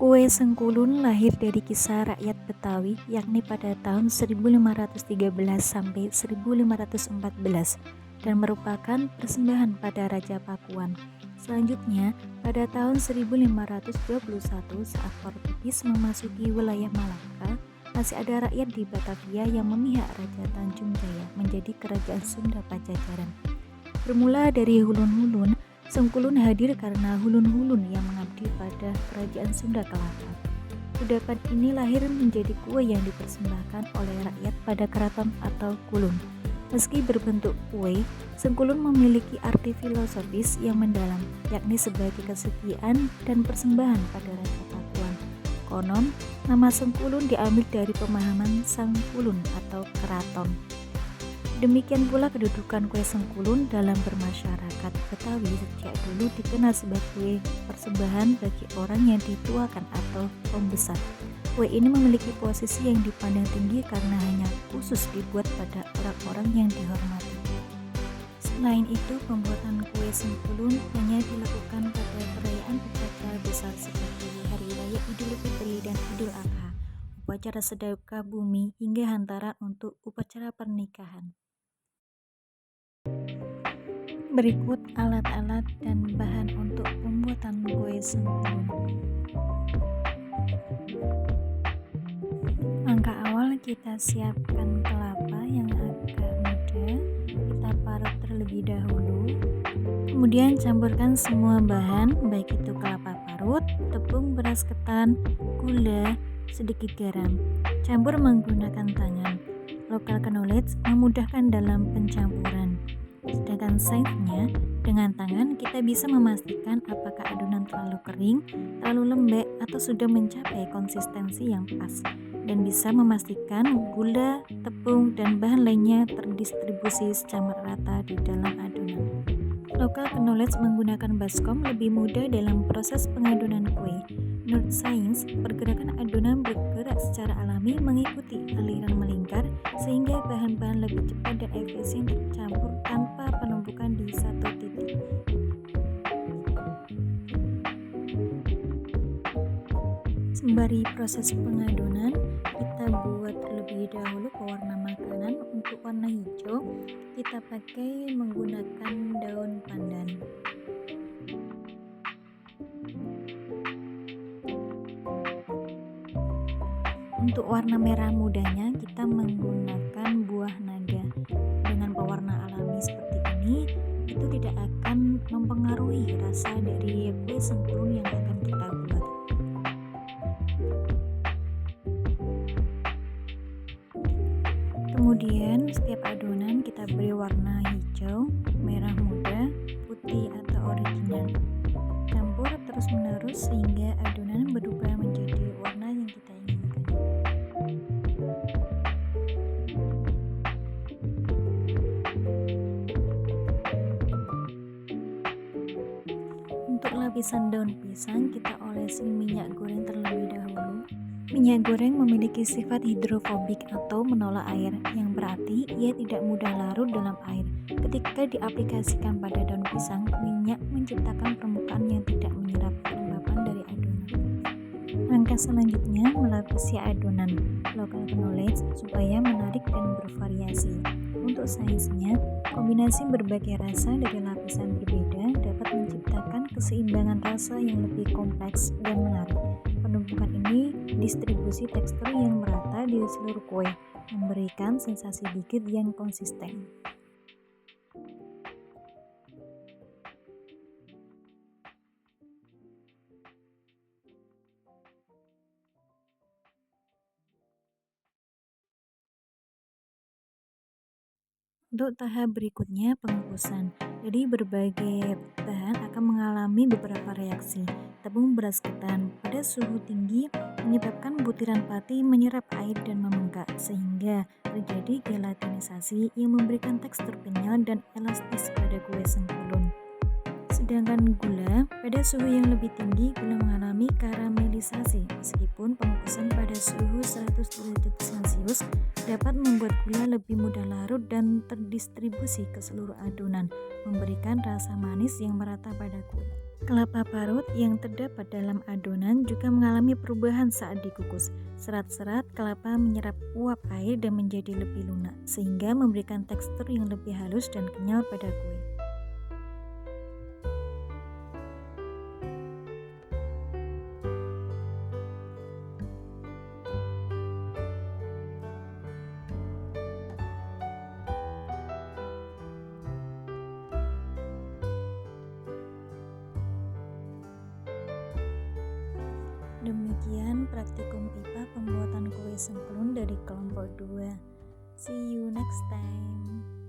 Kue Sengkulun lahir dari kisah rakyat Betawi yakni pada tahun 1513 sampai 1514 dan merupakan persembahan pada Raja Pakuan. Selanjutnya, pada tahun 1521 saat Portugis memasuki wilayah Malaka, masih ada rakyat di Batavia yang memihak Raja Tanjung Jaya menjadi kerajaan Sunda Pajajaran. Bermula dari Hulun-Hulun, Sengkulun hadir karena Hulun-Hulun yang mengabdi pada kerajaan Sunda Kelapa. Kudapan ini lahir menjadi kue yang dipersembahkan oleh rakyat pada keraton atau kulun. Meski berbentuk kue, Sengkulun memiliki arti filosofis yang mendalam, yakni sebagai kesetiaan dan persembahan pada Raja Pakuan. Konon, nama Sengkulun diambil dari pemahaman Sang Kulun atau keraton. Demikian pula kedudukan kue Sengkulun dalam bermasyarakat Betawi sejak dulu dikenal sebagai persembahan bagi orang yang dituakan atau pembesar. Kue ini memiliki posisi yang dipandang tinggi karena hanya khusus dibuat pada orang-orang yang dihormati. Selain itu, pembuatan kue Sengkulun hanya dilakukan pada perayaan upacara besar seperti Hari Raya Idul Fitri dan Idul Adha, upacara sedekah bumi hingga hantaran untuk upacara pernikahan. Berikut alat-alat dan bahan untuk pembuatan kue Sengkulun. Langkah awal, kita siapkan kelapa yang agak muda, kita parut terlebih dahulu. Kemudian campurkan semua bahan, baik itu kelapa parut, tepung, beras ketan, gula, sedikit garam. Campur menggunakan tangan. Local knowledge memudahkan dalam pencampuran. Sedangkan size-nya, dengan tangan kita bisa memastikan apakah adonan terlalu kering, terlalu lembek, atau sudah mencapai konsistensi yang pas, dan bisa memastikan gula, tepung, dan bahan lainnya terdistribusi secara rata di dalam adonan. Local knowledge menggunakan baskom lebih mudah dalam proses pengadonan kue. Menurut sains, pergerakan adonan bergerak secara alami mengikuti aliran melingkar sehingga bahan-bahan lebih cepat dan efisien tercampur tanpa penumpukan di satu titik. Sembari proses pengadonan, kita buat terlebih dahulu pewarna makanan. Untuk warna hijau, kita pakai menggunakan daun pandan. Untuk warna merah mudanya, kita menggunakan buah naga. Dengan pewarna alami seperti ini, itu tidak akan mempengaruhi rasa dari kue Sengkulun yang akan kita buat. Kemudian setiap adonan kita beri warna hijau, merah muda, putih atau original. Campur terus-menerus sehingga adonan berubah menjadi warna yang kita inginkan. Untuk lapisan daun pisang, kita olesi minyak goreng terlebih dahulu. Minyak goreng memiliki sifat hidrofobik atau menolak air, yang berarti ia tidak mudah larut dalam air. Ketika diaplikasikan pada daun pisang, minyak menciptakan permukaan yang tidak menyerap kelembapan dari adonan. Langkah selanjutnya, melapisi adonan local knowledge supaya menarik dan bervariasi. Untuk saiznya, kombinasi berbagai rasa dari lapisan berbeda dapat menciptakan keseimbangan rasa yang lebih kompleks dan menarik. Penumpukan ini distribusi tekstur yang merata di seluruh kue, memberikan sensasi gigit yang konsisten. Untuk tahap berikutnya, pengukusan. Jadi berbagai bahan akan mengalami beberapa reaksi. Tepung beras ketan pada suhu tinggi menyebabkan butiran pati menyerap air dan membengkak sehingga terjadi gelatinisasi yang memberikan tekstur kenyal dan elastis pada kue Sengkulun. Sedangkan gula, pada suhu yang lebih tinggi gula mengalami karamelisasi. Meskipun pengukusan pada suhu 100 derajat Celcius dapat membuat gula lebih mudah larut dan terdistribusi ke seluruh adonan, memberikan rasa manis yang merata pada kue. Kelapa parut yang terdapat dalam adonan juga mengalami perubahan saat dikukus. Serat-serat kelapa menyerap uap air dan menjadi lebih lunak, sehingga memberikan tekstur yang lebih halus dan kenyal pada kue. Demikian praktikum pipa pembuatan kue sengklun dari kelompok 2. See you next time.